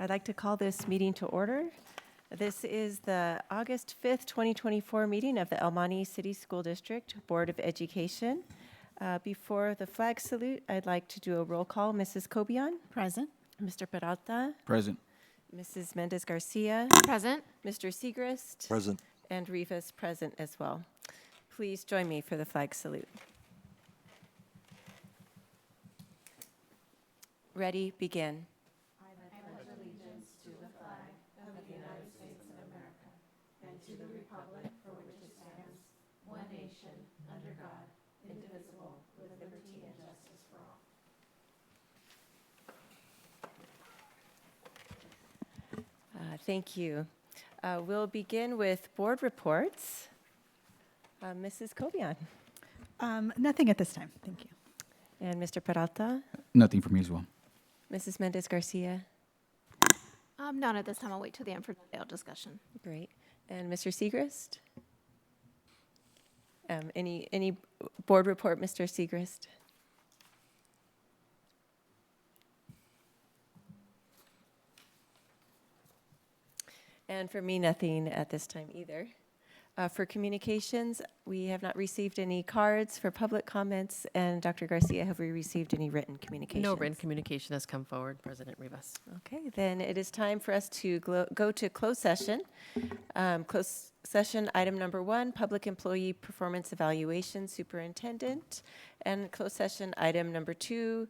I'd like to call this meeting to order. This is the August 5th, 2024 meeting of the El Monte City School District Board of Education. Before the flag salute, I'd like to do a roll call. Mrs. Cobian? Present. Mr. Peralta? Present. Mrs. Mendez Garcia? Present. Mr. Segrist? Present. And Rivas present as well. Please join me for the flag salute. Ready, begin. Thank you. We'll begin with board reports. Mrs. Cobian Nothing at this time. Thank you. and Mr. Peralta, Nothing for me as well. Mrs. Mendez Garcia, Not at this time. I'll wait till the end for detailed discussion. great, and Mr. Segrist. Any board report, Mr. Segrist? And for me, nothing at this time either. For communications, we have not received any cards for public comments. And Dr. Garcia, have we received any written communications? No written communication has come forward, President Rivas. Okay, then it is time for us to go to closed session. Closed session, item number 1, public employee performance evaluation superintendent. And closed session, item number 2,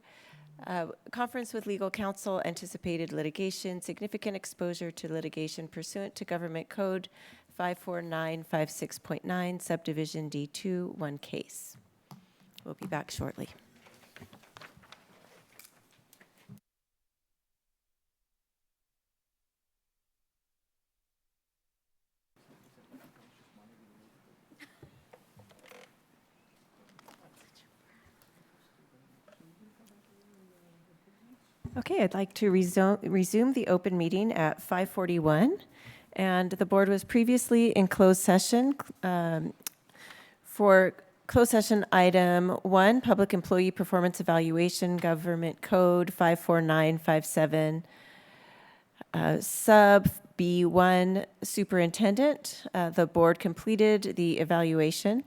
conference with legal counsel, anticipated litigation, significant exposure to litigation pursuant to Government Code 54956.9, subdivision D2, one case. We'll be back shortly. Okay, I'd like to resume the open meeting at 5:41. And the board was previously in closed session for closed session item 1, public employee performance evaluation, Government Code 54957, sub B1, superintendent. The board completed the evaluation.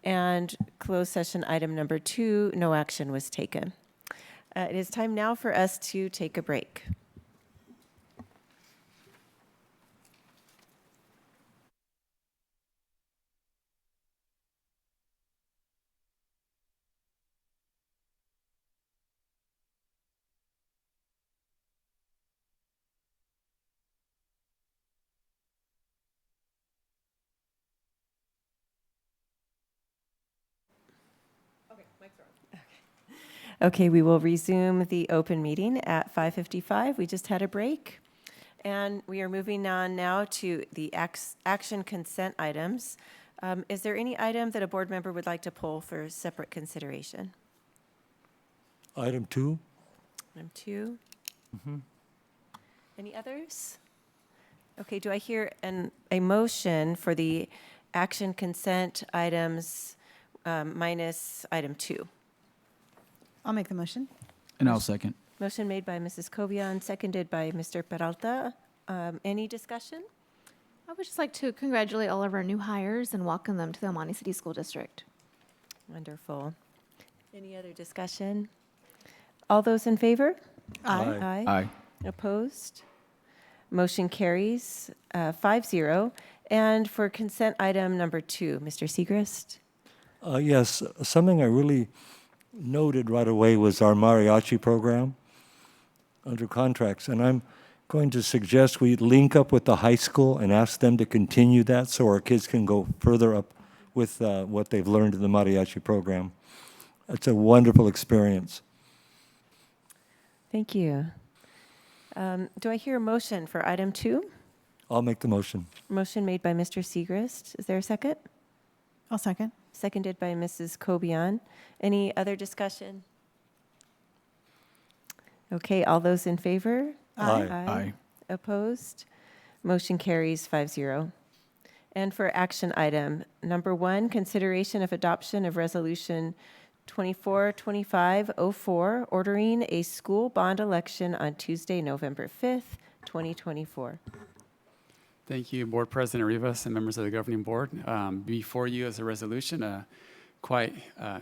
And closed session item number 2, no action was taken. It is time now for us to take a break. Okay, we will resume the open meeting at 5:55. We just had a break. And we are moving on now to the action consent items. Is there any item that a board member would like to pull for separate consideration? Item 2, Item 2? Any others? Okay, do I hear a motion for the action consent items minus item 2? I'll make the motion. And I'll second. Motion made by Mrs. Cobian, seconded by Mr. Peralta. Any discussion? I would just like to congratulate all of our new hires and welcome them to the El Monte City School District. Wonderful. Any other discussion? All those in favor? Aye. Aye. Opposed? Motion carries 5-0. And for consent item number 2, Mr. Segrist? yes, something I really noted right away was our mariachi program under contracts. And I'm going to suggest we link up with the high school and ask them to continue that so our kids can go further up with what they've learned in the mariachi program. It's a wonderful experience. Thank you. Do I hear a motion for item 2? I'll make the motion. Motion made by Mr. Segrist. Is there a second? I'll second. Seconded by Mrs. Cobian. Any other discussion? Okay, all those in favor? Aye. Aye. Opposed? Motion carries 5-0. And for action item number 1, consideration of adoption of resolution 242504, ordering a school bond election on Tuesday, November 5th, 2024. Thank you, Board President Rivas and members of the governing board. Before you is a resolution, a quite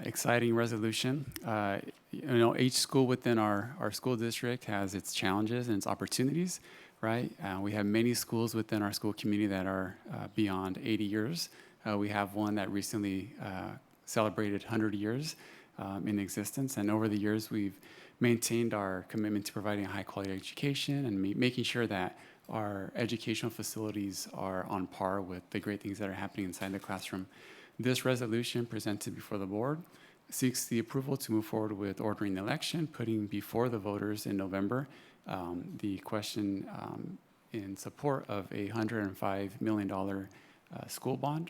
exciting resolution. Each school within our school district has its challenges and its opportunities, right? We have many schools within our school community that are beyond 80 years. We have one that recently celebrated 100 years in existence, and over the years we've maintained our commitment to providing a high-quality education and making sure that our educational facilities are on par with the great things that are happening inside the classroom. This resolution presented before the board seeks the approval to move forward with ordering the election, putting before the voters in November the question in support of a $105 million school bond.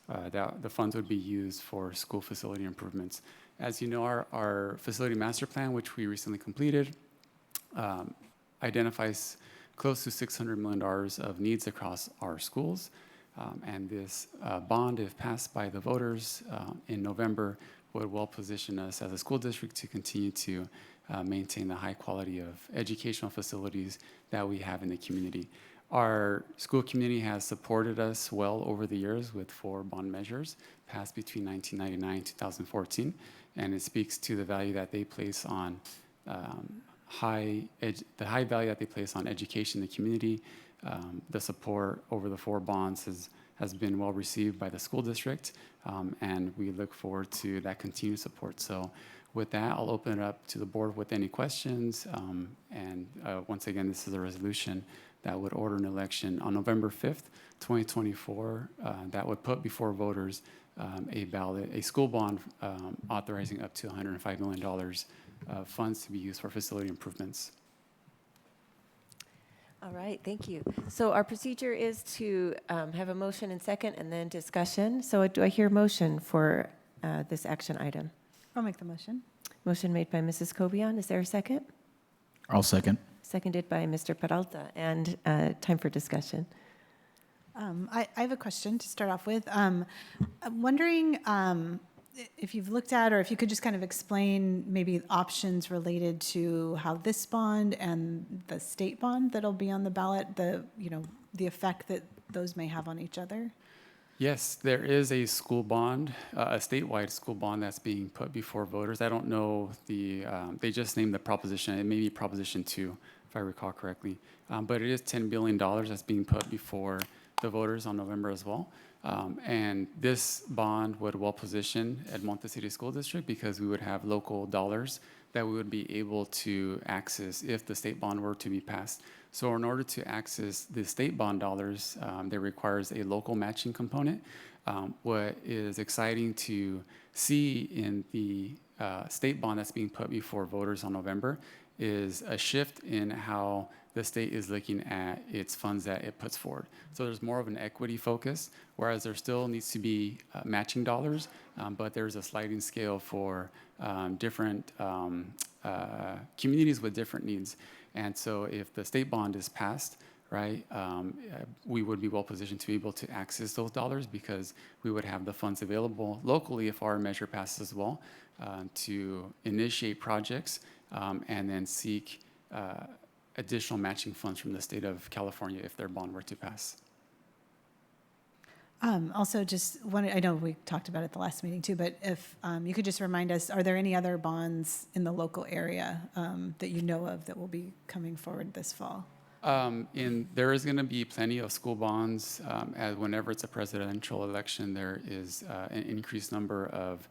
That the funds would be used for school facility improvements. As you know, our facility master plan, which we recently completed, identifies close to $600 million of needs across our schools. And this bond, if passed by the voters in November, would well position us as a school district to continue to maintain the high quality of educational facilities that we have in the community. Our school community has supported us well over the years with 4 bond measures passed between 1999 and 2014, and it speaks to the value that they place on the high value that they place on education in the community. The support over the 4 bonds has been well received by the school district, and we look forward to that continued support. So with that, I'll open it up to the board with any questions. Once again, this is a resolution that would order an election on November 5th, 2024, that would put before voters a school bond authorizing up to $105 million of funds to be used for facility improvements. All right, thank you. So our procedure is to have a motion and second and then discussion. So do I hear a motion for this action item? I'll make the motion. Motion made by Mrs. Cobian. Is there a second? I'll second. Seconded by Mr. Peralta. And time for discussion. I have a question to start off with. I'm wondering if you've looked at, or if you could just kind of explain maybe options related to how this bond and the state bond that'll be on the ballot, the effect that those may have on each other. Yes, there is a school bond, a statewide school bond that's being put before voters. I don't know they just named the proposition. It may be Proposition 2, if I recall correctly. But it is $10 billion that's being put before the voters on November as well. And this bond would well position Edmonton City School District because we would have local dollars that we would be able to access if the state bond were to be passed. So in order to access the state bond dollars, there requires a local matching component. What is exciting to see in the state bond that's being put before voters on November is a shift in how the state is looking at its funds that it puts forward. So there's more of an equity focus, whereas there still needs to be matching dollars, but there's a sliding scale for different communities with different needs. And so if the state bond is passed, right, we would be well positioned to be able to access those dollars because we would have the funds available locally if our measure passes as well to initiate projects and then seek additional matching funds from the state of California if their bond were to pass. Also, just one, I know we talked about it at the last meeting too, but if you could just remind us, are there any other bonds in the local area that you know of that will be coming forward this fall? There is going to be plenty of school bonds. As whenever it's a presidential election, there is an increased number of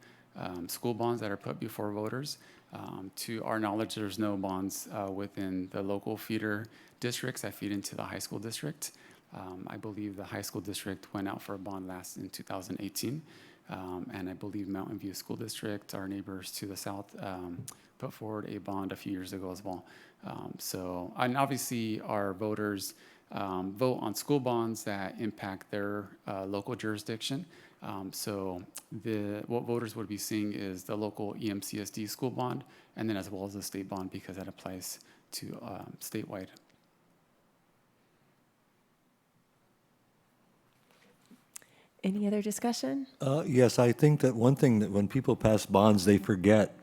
school bonds that are put before voters. To our knowledge, there's no bonds within the local feeder districts that feed into the high school district. I believe the high school district went out for a bond last in 2018. And I believe Mountain View School District, our neighbors to the south, put forward a bond a few years ago as well. And obviously our voters vote on school bonds that impact their local jurisdiction. What voters would be seeing is the local EMCSD school bond, and then as well as the state bond because that applies to statewide. Any other discussion? Yes, I think that one thing that when people pass bonds, they forget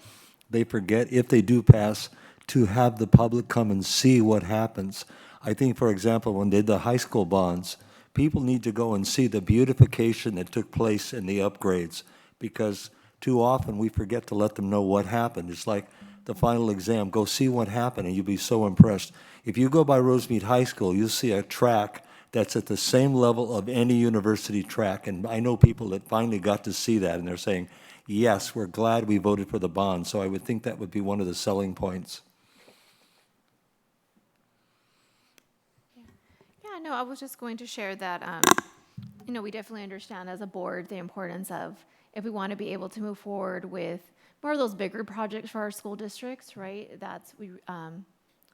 if they do pass to have the public come and see what happens. I think, for example, when they did the high school bonds, people need to go and see the beautification that took place in the upgrades, because too often we forget to let them know what happened. It's like the final exam. Go see what happened, and you'll be so impressed. If you go by Rosemead High School, you'll see a track that's at the same level of any university track. And I know people that finally got to see that, and they're saying, yes, we're glad we voted for the bond. So I would think that would be one of the selling points. Yeah, no, I was just going to share that, we definitely understand as a board the importance of, if we want to be able to move forward with more of those bigger projects for our school districts, right?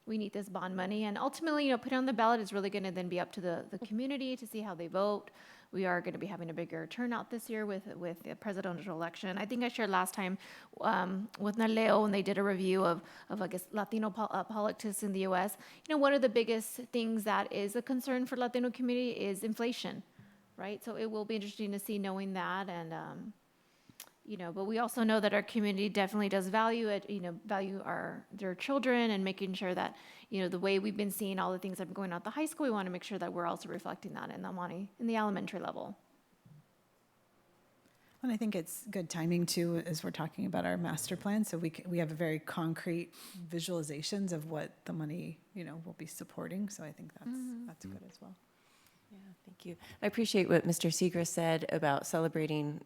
We need this bond money, and ultimately, put it on the ballot is really going to then be up to the community to see how they vote. We are going to be having a bigger turnout this year with the presidential election. I think I shared last time with Naleo when they did a review of I guess, Latino politics in the U.S. One of the biggest things that is a concern for Latino community is inflation, right? So it will be interesting to see knowing that, and but we also know that our community definitely does value it, value their children, and making sure that, the way we've been seeing all the things that have been going on at the high school, we want to make sure that we're also reflecting that in the elementary level. And I think it's good timing too, as we're talking about our master plan. So we have a very concrete visualizations of what the money, will be supporting. So I think that's good as well. Yeah, thank you. I appreciate what Mr. Segra said about celebrating,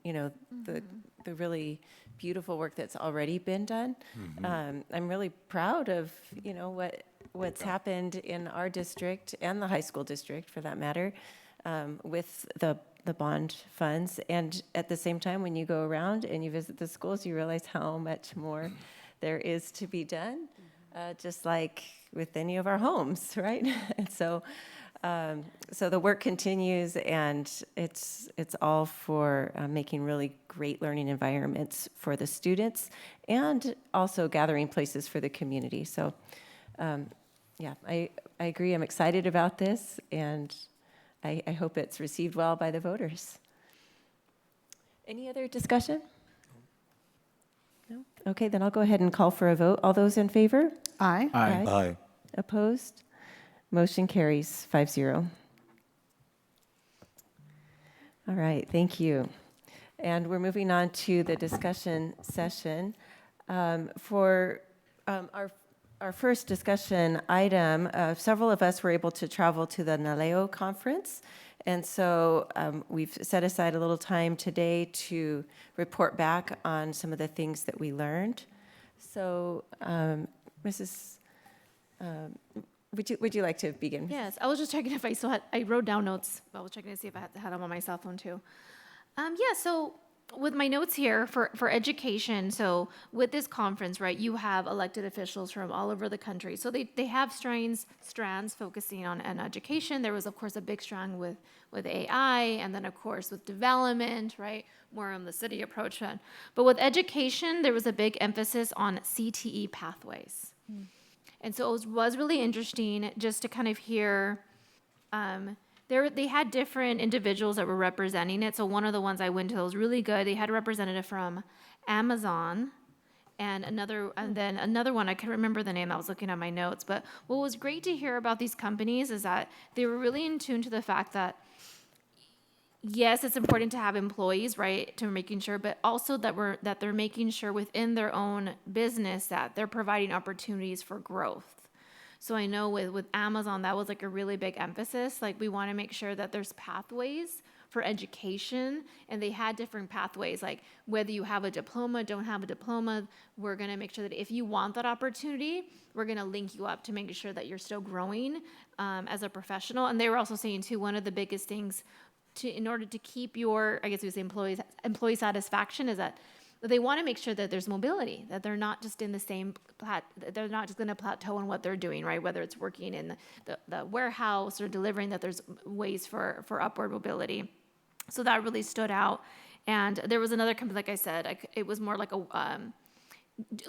the really beautiful work that's already been done. I'm really proud of, what's happened in our district and the high school district, for that matter, with the bond funds. And at the same time, when you go around and you visit the schools, you realize how much more there is to be done, just like with any of our homes, right? And so the work continues, and it's all for making really great learning environments for the students, and also gathering places for the community. So, I agree. I'm excited about this, and I hope it's received well by the voters. Any other discussion? No? Okay, then I'll go ahead and call for a vote. All those in favor? Aye. Aye. Aye. Opposed? Motion carries 5-0. All right, thank you. And we're moving on to the discussion session. For our first discussion item, several of us were able to travel to the NALEO conference. And so we've set aside a little time today to report back on some of the things that we learned. So, Mrs. Would you like to begin? Yes, I was just checking if I still had, I wrote down notes. I was checking to see if I had them on my cell phone too. So with my notes here for education, so with this conference, right, you have elected officials from all over the country. So they have strands focusing on education. There was, of course, a big strand with AI, and then, of course, with development, right, more on the city approach. But with education, there was a big emphasis on CTE pathways. And so it was really interesting just to kind of hear, they had different individuals that were representing it. So one of the ones I went to that was really good. They had a representative from Amazon, and then another one, I can't remember the name, I was looking at my notes. But what was great to hear about these companies is that they were really in tune to the fact that, yes, it's important to have employees, right, to making sure, but also that they're making sure within their own business that they're providing opportunities for growth. So I know with Amazon, that was like a really big emphasis. Like, we want to make sure that there's pathways for education, and they had different pathways, like whether you have a diploma, don't have a diploma, we're going to make sure that if you want that opportunity, we're going to link you up to making sure that you're still growing as a professional. And they were also saying too, one of the biggest things in order to keep your, I guess we would say employee satisfaction, is that they want to make sure that there's mobility, that they're not just in the same they're not just going to plateau on what they're doing, right? Whether it's working in the warehouse or delivering, that there's ways for upward mobility. So that really stood out. And there was another company, like I said, it was more like a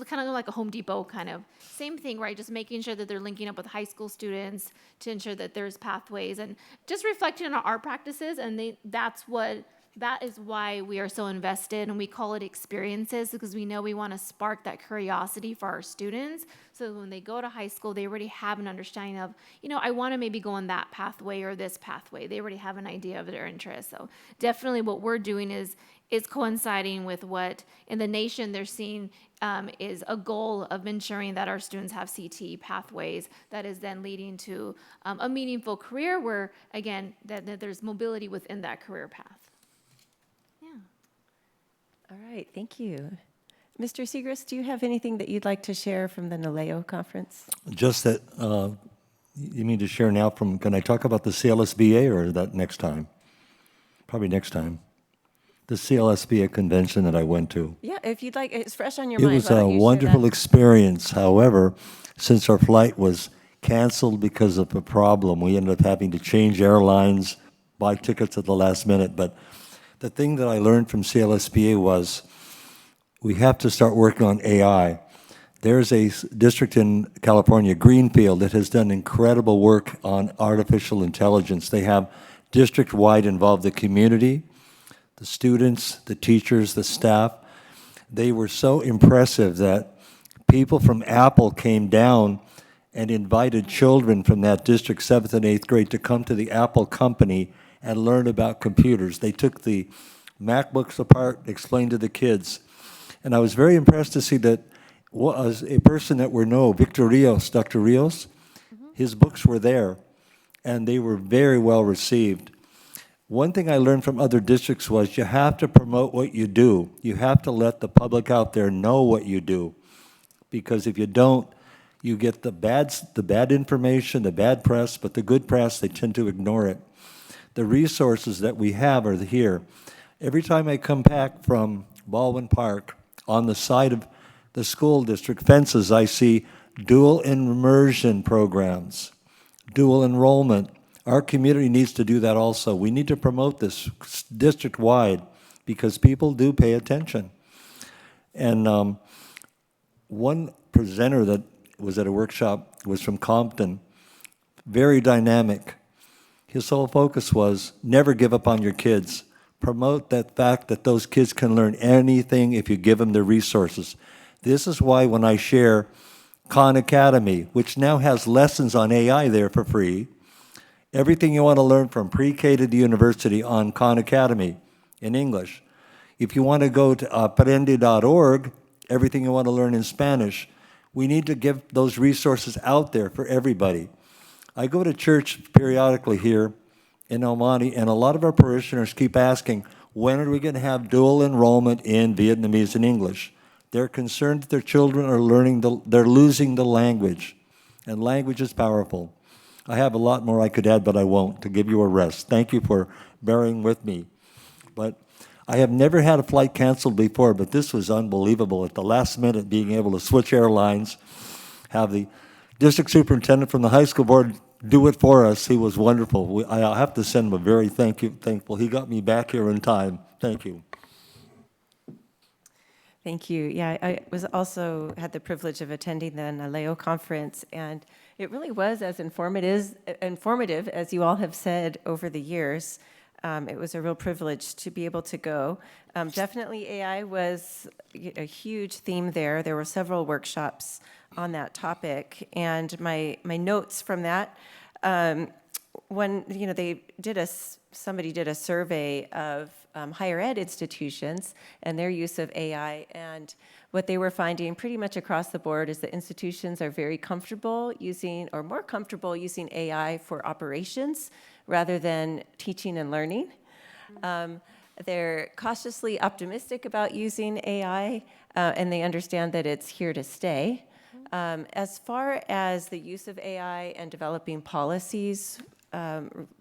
kind of like a Home Depot kind of same thing, right? Just making sure that they're linking up with high school students to ensure that there's pathways, and just reflecting on our practices. And that's what that is why we are so invested, and we call it experiences, because we know we want to spark that curiosity for our students, so when they go to high school, they already have an understanding of, I want to maybe go in that pathway or this pathway. They already have an idea of their interest. So definitely what we're doing is coinciding with what in the nation they're seeing is a goal of ensuring that our students have CTE pathways that is then leading to a meaningful career where, again, that there's mobility within that career path. Yeah. All right, thank you. Mr. Segrist, do you have anything that you'd like to share from the NALEO conference? Just that, you mean to share now from, can I talk about the CLSBA or that next time? Probably next time. The CLSBA convention that I went to. Yeah, if you'd like, it's fresh on your It mind. was Why a don't you share wonderful that? experience. However, since our flight was canceled because of a problem, we ended up having to change airlines, buy tickets at the last minute. But the thing that I learned from CLSBA was we have to start working on AI. There's a district in California, Greenfield, that has done incredible work on artificial intelligence. They have district-wide involved the community, the students, the teachers, the staff. They were so impressive that people from Apple came down and invited children from that district, 7th and 8th grade, to come to the Apple company and learn about computers. They took the MacBooks apart, explained to the kids. And I was very impressed to see that was a person that we know, Victor Rios, Dr. Rios, his books were there, and they were very well received. One thing I learned from other districts was you have to promote what you do. You have to let the public out there know what you do, because if you don't, you get the bad information, the bad press, but the good press, they tend to ignore it. The resources that we have are here. Every time I come back from Baldwin Park, on the side of the school district fences, I see dual immersion programs, dual enrollment. Our community needs to do that also. We need to promote this district-wide because people do pay attention. And one presenter that was at a workshop was from Compton, very dynamic. His whole focus was never give up on your kids. Promote that fact that those kids can learn anything if you give them the resources. This is why when I share Khan Academy, which now has lessons on AI there for free, everything you want to learn from pre-K to the university on Khan Academy in English. If you want to go to aprende.org, everything you want to learn in Spanish, we need to give those resources out there for everybody. I go to church periodically here in El Monte, and a lot of our parishioners keep asking, when are we going to have dual enrollment in Vietnamese and English? They're concerned that their children are they're losing the language, and language is powerful. I have a lot more I could add, but I won't, to give you a rest. Thank you for bearing with me. But I have never had a flight canceled before, but this was unbelievable. At the last minute, being able to switch airlines, have the district superintendent from the high school board do it for us. He was wonderful. I have to send him a very thankful. He got me back here in time. Thank you. Thank you. Yeah, I was also had the privilege of attending the NALEO conference, and it really was as informative as you all have said over the years. It was a real privilege to be able to go. Definitely AI was a huge theme there. There were several workshops on that topic, and my notes from that, when somebody did a survey of higher ed institutions and their use of AI, and what they were finding pretty much across the board is that institutions are very comfortable using, or more comfortable using AI for operations rather than teaching and learning. They're cautiously optimistic about using AI, and they understand that it's here to stay. As far as the use of AI and developing policies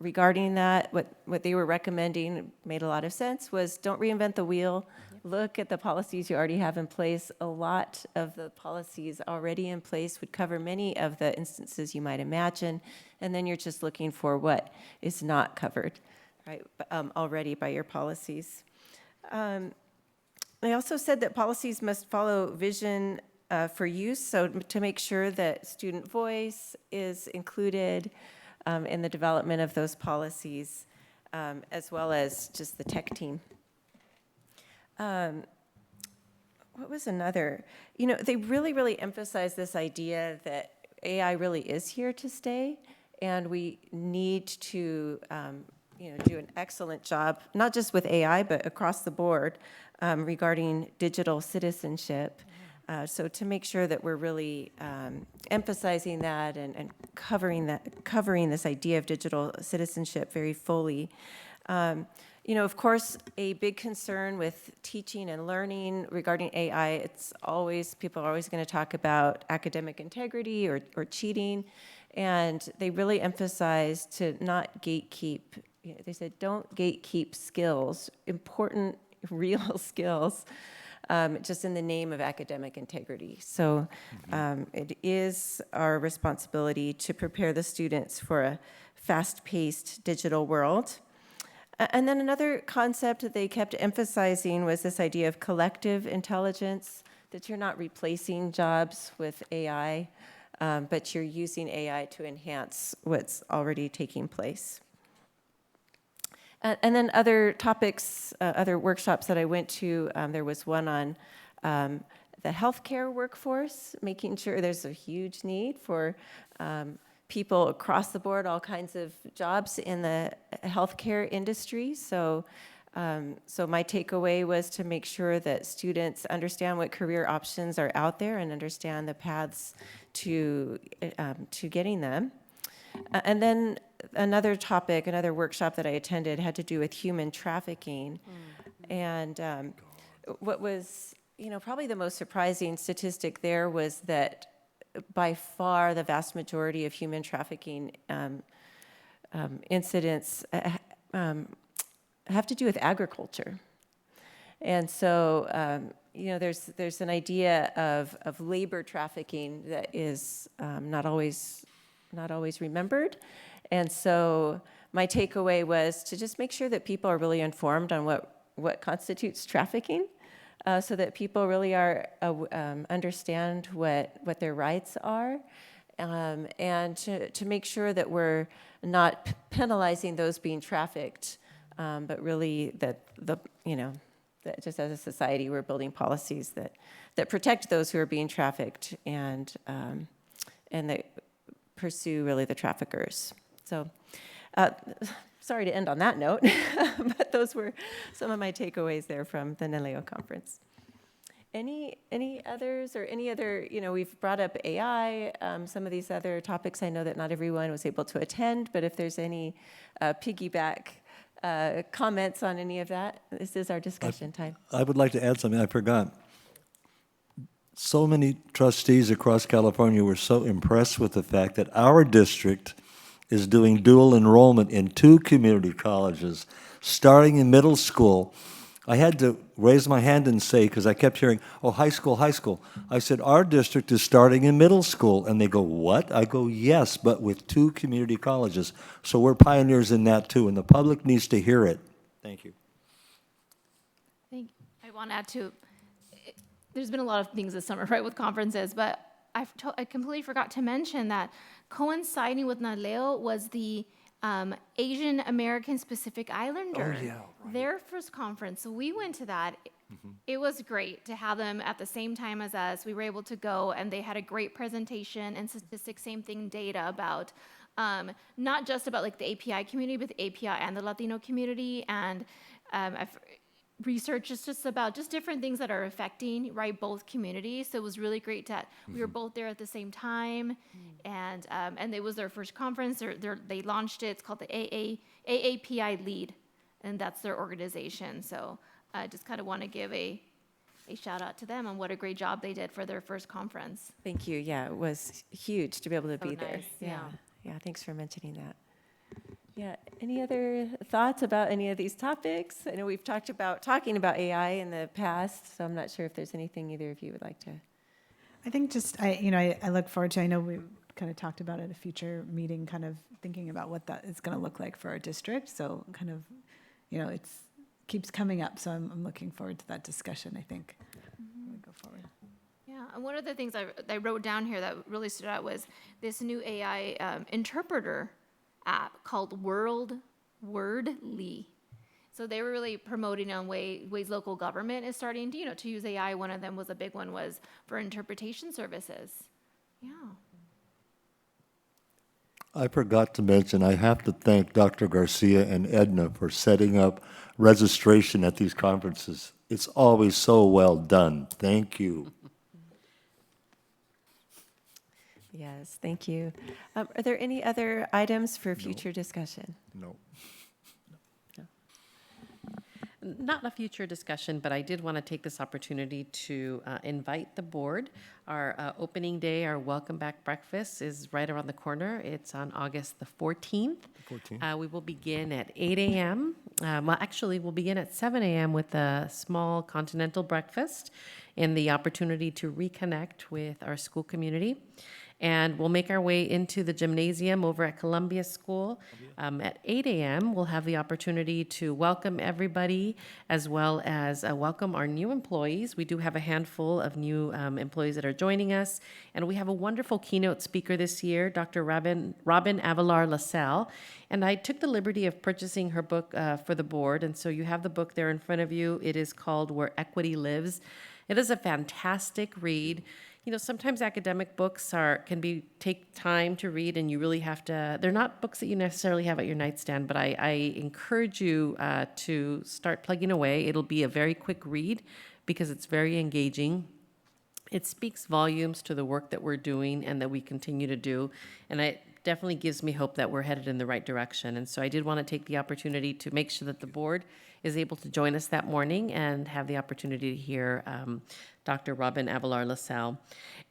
regarding that, what they were recommending made a lot of sense, was don't reinvent the wheel. Look at the policies you already have in place. A lot of the policies already in place would cover many of the instances you might imagine, and then you're just looking for what is not covered, right, already by your policies. They also said that policies must follow vision for use, so to make sure that student voice is included in the development of those policies. as well as just the tech team. What was another? They really, really emphasize this idea that AI really is here to stay, and we need to, do an excellent job, not just with AI, but across the board regarding digital citizenship. So to make sure that we're really emphasizing that and covering this idea of digital citizenship very fully. Of course, a big concern with teaching and learning regarding AI, people are always going to talk about academic integrity or cheating, and they really emphasize to not gatekeep. They said, don't gatekeep skills, important, real skills, just in the name of academic integrity. So it is our responsibility to prepare the students for a fast-paced digital world. And then another concept that they kept emphasizing was this idea of collective intelligence, that you're not replacing jobs with AI, but you're using AI to enhance what's already taking place. And then other topics, other workshops that I went to, there was one on the healthcare workforce, making sure there's a huge need for people across the board, all kinds of jobs in the healthcare industry. So my takeaway was to make sure that students understand what career options are out there and understand the paths to getting them. And then another topic, another workshop that I attended had to do with human trafficking. And what was, probably the most surprising statistic there was that by far the vast majority of human trafficking incidents have to do with agriculture. And so, there's an idea of labor trafficking that is not always remembered. And so my takeaway was to just make sure that people are really informed on what constitutes trafficking, so that people really are understand what their rights are, and to make sure that we're not penalizing those being trafficked, but really that that just as a society we're building policies that protect those who are being trafficked and that pursue really the traffickers. So, sorry to end on that note, but those were some of my takeaways there from the NALEO conference. Any others or any other, we've brought up AI, some of these other topics. I know that not everyone was able to attend, but if there's any piggyback comments on any of that, this is our discussion time. I would like to add something I forgot. So many trustees across California were so impressed with the fact that our district is doing dual enrollment in 2 community colleges, starting in middle school. I had to raise my hand and say, because I kept hearing, oh, high school, high school. I said, our district is starting in middle school. And they go, what? I go, yes, but with 2 community colleges. So we're pioneers in that too, and the public needs to hear it. Thank you. I want to add to, there's been a lot of things this summer, right, with conferences, but I completely forgot to mention that coinciding with NALEO was the Asian American Pacific Islander, their first conference. So we went to that. It was great to have them at the same time as us. We were able to go, and they had a great presentation and statistics, same thing, data about not just about like the API community, but the API and the Latino community, and research is just about just different things that are affecting, right, both communities. So it was really great that we were both there at the same time, and it was their first conference. They launched it. It's called the AAPI Lead, and that's their organization. So I just kind of want to give a shout out to them on what a great job they did for their first conference. Thank you. Yeah, it was huge to be able to be there. Nice. Yeah, thanks for mentioning that. Yeah, any other thoughts about any of these topics? I know we've talking about AI in the past, so I'm not sure if there's anything either of you would like to. I think I look forward to, I know we kind of talked about at a future meeting, kind of thinking about what that is going to look like for our district. So kind of, it keeps coming up. So I'm looking forward to that discussion, I think, when we go forward. Yeah, and one of the things I wrote down here that really stood out was this new AI interpreter app called World Wordly. So they were really promoting on ways local government is starting to, to use AI. One of them was a big one was for interpretation services. Yeah. I forgot to mention, I have to thank Dr. Garcia and Edna for setting up registration at these conferences. It's always so well done. Thank you. Yes, thank you. Are there any other items for future discussion? No. Not a future discussion, but I did want to take this opportunity to invite the board. Our opening day, our welcome back breakfast is right around the corner. It's on August the 14th. We will begin at 8 a.m. Well, actually, we'll begin at 7 a.m. with a small continental breakfast and the opportunity to reconnect with our school community. And we'll make our way into the gymnasium over at Columbia School. At 8 a.m., we'll have the opportunity to welcome everybody as well as welcome our new employees. We do have a handful of new employees that are joining us. And we have a wonderful keynote speaker this year, Dr. Robin Avalar LaSalle. And I took the liberty of purchasing her book for the board. And so you have the book there in front of you. It is called Where Equity Lives. It is a fantastic read. Sometimes academic books take time to read, and you really have to. They're not books that you necessarily have at your nightstand, but I encourage you to start plugging away. It'll be a very quick read because it's very engaging. It speaks volumes to the work that we're doing and that we continue to do, and it definitely gives me hope that we're headed in the right direction. And so I did want to take the opportunity to make sure that the board is able to join us that morning and have the opportunity to hear Dr. Robin Avalar LaSalle.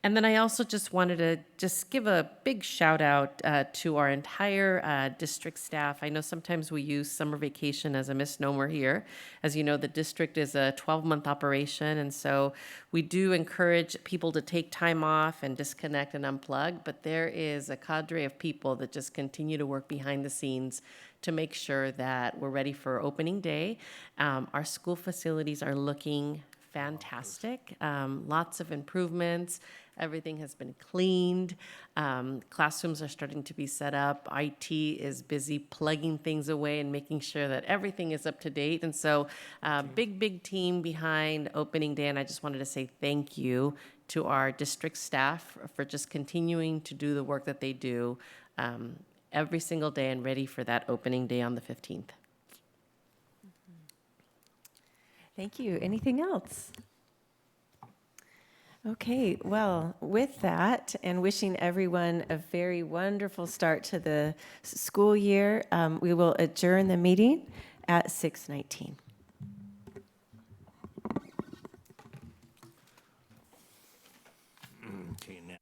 And then I also just wanted to give a big shout out to our entire district staff. I know sometimes we use summer vacation as a misnomer here. As you know, the district is a 12-month operation, and so we do encourage people to take time off and disconnect and unplug, but there is a cadre of people that just continue to work behind the scenes to make sure that we're ready for opening day. Our school facilities are looking fantastic. Lots of improvements. Everything has been cleaned. Classrooms are starting to be set up. IT is busy plugging things away and making sure that everything is up to date. And so big team behind opening day. And I just wanted to say thank you to our district staff for just continuing to do the work that they do every single day and ready for that opening day on the 15th. Thank you. Anything else? Okay, well, with that, and wishing everyone a very wonderful start to the school year, we will adjourn the meeting at 6:19. Okay, now.